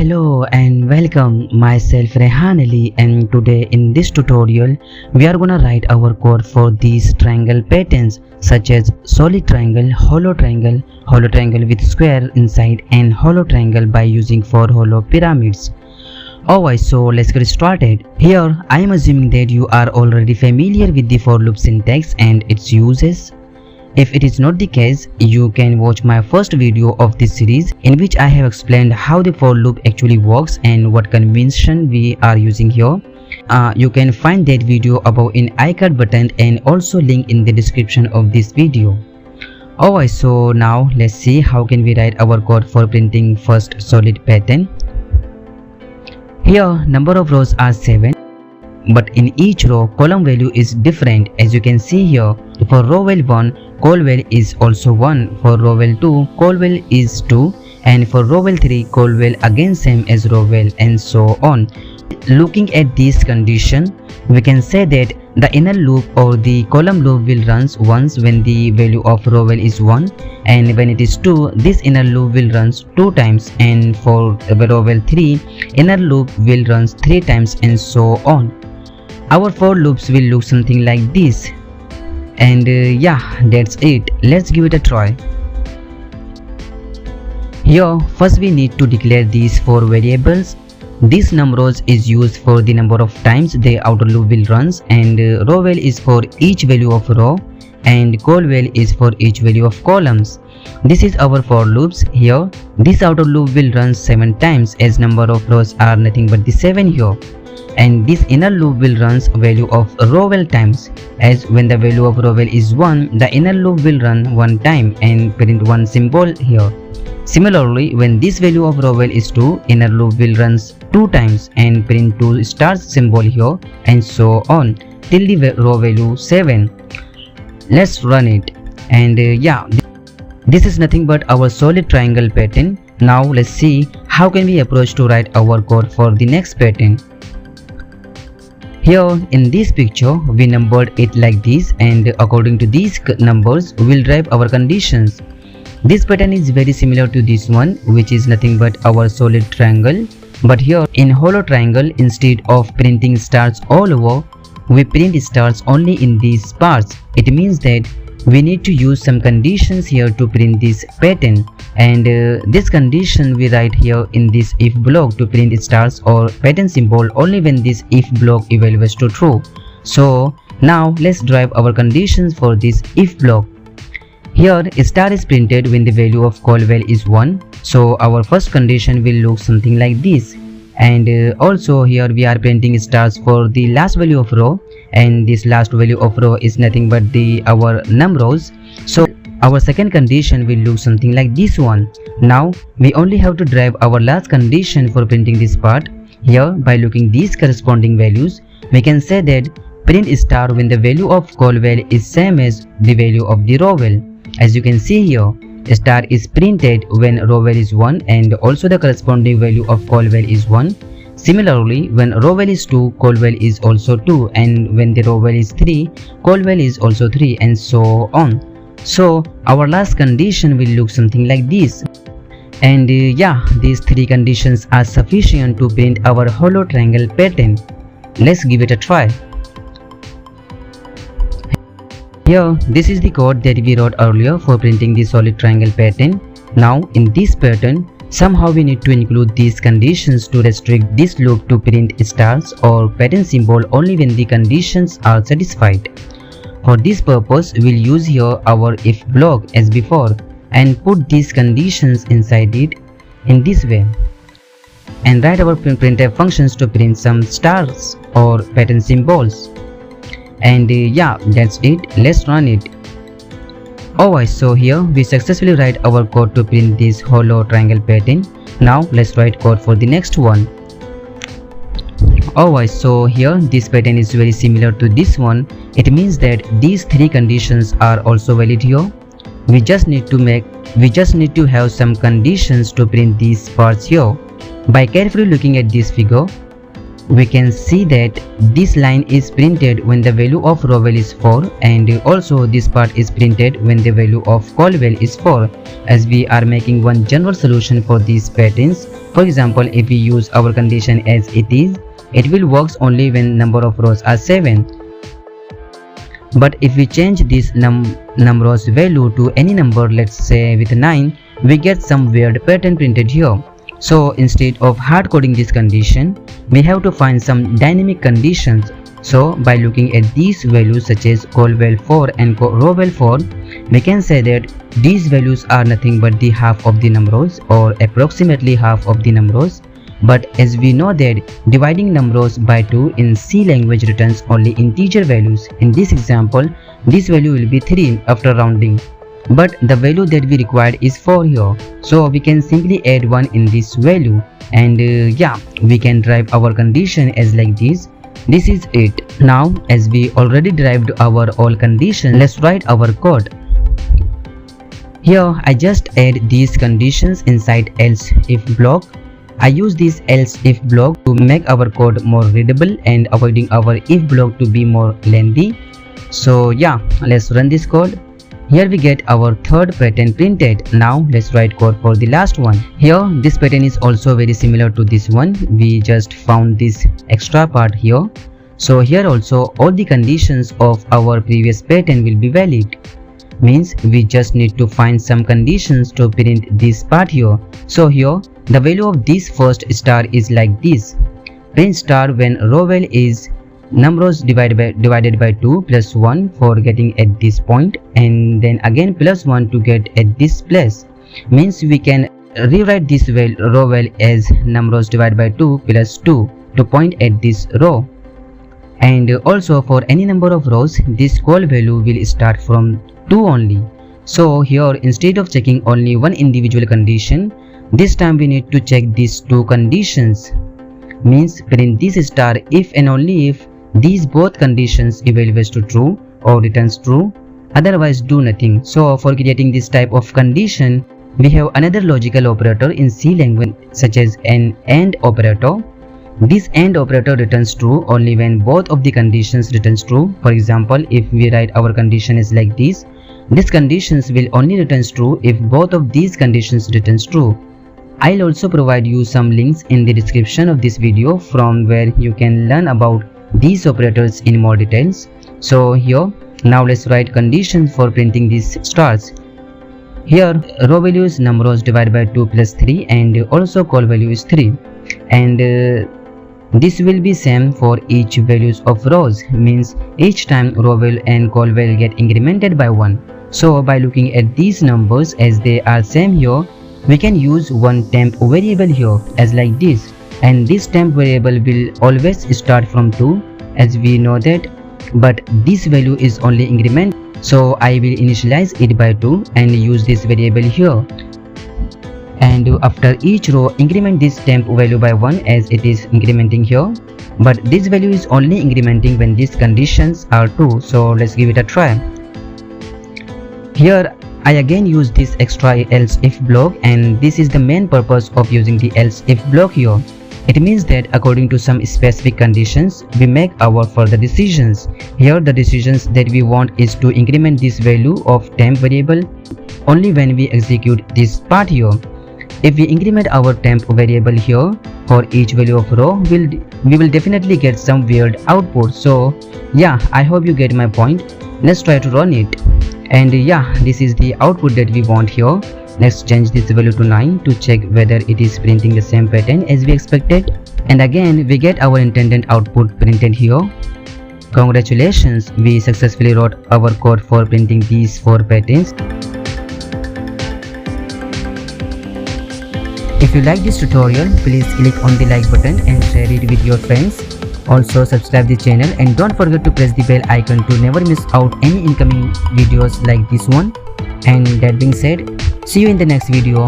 Hello and welcome, myself Rehan Ali, and today in this tutorial we are gonna write our code for these triangle patterns such as solid triangle, hollow triangle with square inside, and hollow triangle by using 4 hollow pyramids. Alright, so let's get started. Here I am assuming that you are already familiar with the for loop syntax and its uses. If it is not the case, you can watch my first video of this series in which I have explained how the for loop actually works and what convention we are using here. You can find that video above in icard button and also link in the description of this video. Alright, so now let's see how can we write our code for printing first solid pattern. Here number of rows are 7. But in each row, column value is different. As you can see here, for row val 1, col val is also 1, for row val 2, col val is 2, and for row val 3, col val again same as row val, and so on. Looking at this condition, we can say that the inner loop or the column loop will runs once when the value of row val is 1, and when it is 2, this inner loop will runs 2 times, and for row val 3, inner loop will runs 3 times, and so on. Our for loops will look something like this. And yeah, that's it. Let's give it a try. Here first we need to declare these 4 variables. This numRows is used for the number of times the outer loop will runs, and row val is for each value of row, and col val is for each value of columns. This is our for loops. Here this outer loop will run 7 times as number of rows are nothing but the 7 here. And this inner loop will runs value of row val times, as when the value of row val is 1, the inner loop will run 1 time and print 1 symbol here. Similarly, when this value of row val is 2, inner loop will runs 2 times and print 2 stars symbol here, and so on till the row value 7. Let's run it, and yeah, this is nothing but our solid triangle pattern. Now let's see how can we approach to write our code for the next pattern. Here in this picture we numbered it like this, and according to these numbers we will drive our conditions. This pattern is very similar to this one, which is nothing but our solid triangle, but here in hollow triangle, instead of printing stars all over, we print stars only in these parts. It means that we need to use some conditions here to print this pattern, and this condition we write here in this if block to print stars or pattern symbol only when this if block evaluates to true. So now let's drive our conditions for this if block. Here a star is printed when the value of col val is 1, so our first condition will look something like this. And also here we are printing stars for the last value of row, and this last value of row is nothing but our numRows. So our second condition will look something like this one. Now we only have to drive our last condition for printing this part. Here by looking these corresponding values, we can say that print star when the value of col val is same as the value of the row val. As you can see here, star is printed when row val is 1, and also the corresponding value of col val is 1. Similarly, when row val is 2, col val is also 2, and when the row val is 3, col val is also 3, and so on. So our last condition will look something like this. And yeah, these 3 conditions are sufficient to print our hollow triangle pattern. Let's give it a try. Here, this is the code that we wrote earlier for printing the solid triangle pattern. Now in this pattern, somehow we need to include these conditions to restrict this loop to print stars or pattern symbol only when the conditions are satisfied. For this purpose, we'll use here our if block as before and put these conditions inside it in this way, and write our printf functions to print some stars or pattern symbols. And yeah, that's it. Let's run it. Alright, so here we successfully write our code to print this hollow triangle pattern. Now let's write code for the next one. Alright, so here this pattern is very similar to this one. It means that these 3 conditions are also valid here. We just need to have some conditions to print these parts here. By carefully looking at this figure, we can see that this line is printed when the value of row val is 4, and also this part is printed when the value of col val is 4, as we are making one general solution for these patterns. For example, if we use our condition as it is, it will works only when number of rows are 7. But if we change this rows value to any number, let's say with 9, we get some weird pattern printed here. So instead of hard coding this condition, we have to find some dynamic conditions. So by looking at these values such as col val 4 and row val 4, we can say that these values are nothing but the half of the numbers, or approximately half of the numbers. But as we know that dividing numbers by 2 in C language returns only integer values, in this example this value will be 3 after rounding. But the value that we required is 4 here, so we can simply add 1 in this value, and yeah, we can derive our condition as like this. This is it. Now as we already derived our all condition, let's write our code. Here I just add these conditions inside else if block. I use this else if block to make our code more readable and avoiding our if block to be more lengthy. So yeah, let's run this code. Here we get our third pattern printed. Now let's write code for the last one. Here this pattern is also very similar to this one. We just found this extra part here. So here also all the conditions of our previous pattern will be valid. Means we just need to find some conditions to print this part here. So here the value of this first star is like this. Print star when row val is numbers divided by 2 plus 1 for getting at this point, and then again plus 1 to get at this place. Means we can rewrite this row val as numbers divided by 2 plus 2 to point at this row. And also for any number of rows, this col value will start from 2 only. So here instead of checking only one individual condition, this time we need to check these two conditions. Means print this star if and only if these both conditions evaluates to true or returns true, otherwise do nothing. So for creating this type of condition, we have another logical operator in C language such as an AND operator. This AND operator returns true only when both of the conditions returns true. For example, if we write our condition is like this, these conditions will only returns true if both of these conditions returns true. I'll also provide you some links in the description of this video from where you can learn about these operators in more details. So here now let's write conditions for printing these stars. Here row value is numbers divided by 2 plus 3, and also col value is 3, and this will be same for each values of rows. Means each time row val and col val get incremented by 1. So by looking at these numbers as they are same here, we can use one temp variable here as like this, and this temp variable will always start from 2 as we know that, but this value is only increment, so I will initialize it by 2 and use this variable here, and after each row increment this temp value by 1 as it is incrementing here, but this value is only incrementing when these conditions are true. So let's give it a try. Here I again use this extra else if block, and this is the main purpose of using the else if block here. It means that according to some specific conditions, we make our further decisions. Here the decisions that we want is to increment this value of temp variable only when we execute this part here. If we increment our temp variable here for each value of row, we will definitely get some weird output. So yeah, I hope you get my point. Let's try to run it. And yeah, this is the output that we want here. Let's change this value to 9 to check whether it is printing the same pattern as we expected. And again we get our intended output printed here. Congratulations, we successfully wrote our code for printing these 4 patterns. If you like this tutorial, please click on the like button and share it with your friends. Also subscribe the channel and don't forget to press the bell icon to never miss out any incoming videos like this one. And that being said, see you in the next video.